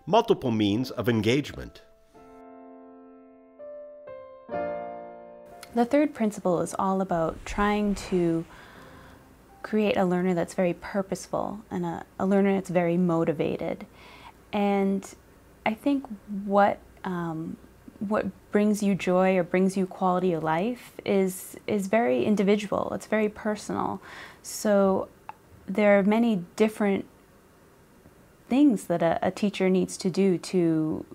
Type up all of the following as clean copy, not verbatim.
multiple means of engagement. The third principle is all about trying to create a learner that's very purposeful and a learner that's very motivated. And I think what brings you joy or brings you quality of life is very individual. It's very personal. So there are many different things that a teacher needs to do to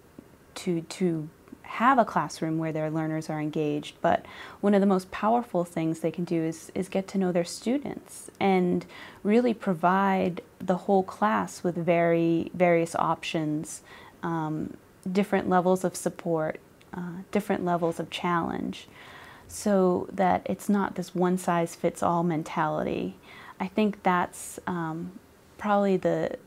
have a classroom where their learners are engaged. But one of the most powerful things they can do is get to know their students and really provide the whole class with various options, different levels of support, different levels of challenge, so that it's not this one-size-fits-all mentality. I think that's probably the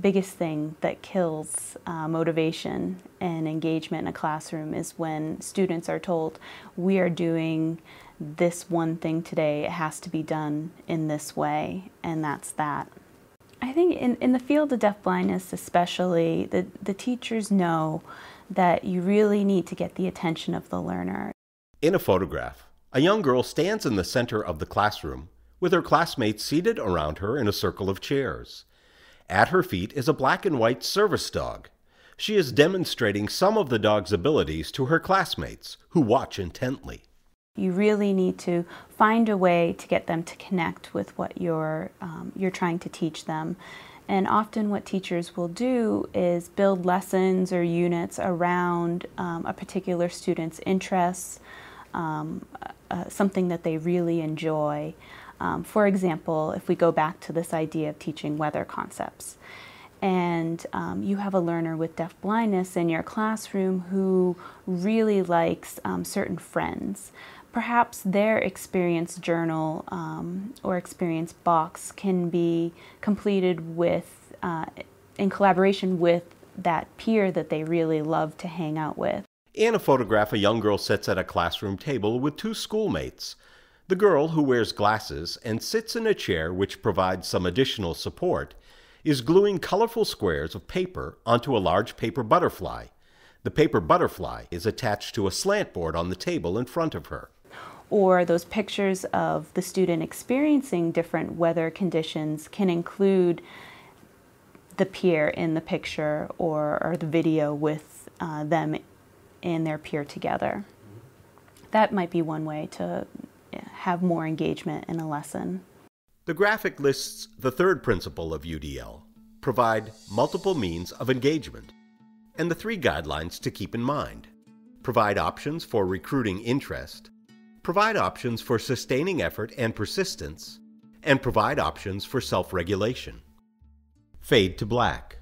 biggest thing that kills motivation and engagement in a classroom is when students are told, we are doing this one thing today, it has to be done in this way, and that's that. I think in the field of deafblindness especially, the teachers know that you really need to get the attention of the learner. In a photograph, a young girl stands in the center of the classroom with her classmates seated around her in a circle of chairs. At her feet is a black and white service dog. She is demonstrating some of the dog's abilities to her classmates, who watch intently. You really need to find a way to get them to connect with what you're trying to teach them. And often what teachers will do is build lessons or units around a particular student's interests, something that they really enjoy. For example, if we go back to this idea of teaching weather concepts, and you have a learner with deafblindness in your classroom who really likes certain friends, perhaps their experience journal or experience box can be completed with, in collaboration with that peer that they really love to hang out with. In a photograph, a young girl sits at a classroom table with two schoolmates. The girl, who wears glasses and sits in a chair which provides some additional support, is gluing colorful squares of paper onto a large paper butterfly. The paper butterfly is attached to a slant board on the table in front of her. Or those pictures of the student experiencing different weather conditions can include the peer in the picture or the video with them and their peer together. That might be one way to have more engagement in a lesson. The graphic lists the third principle of UDL, provide multiple means of engagement, and the three guidelines to keep in mind. Provide options for recruiting interest, provide options for sustaining effort and persistence, and provide options for self-regulation. Fade to black.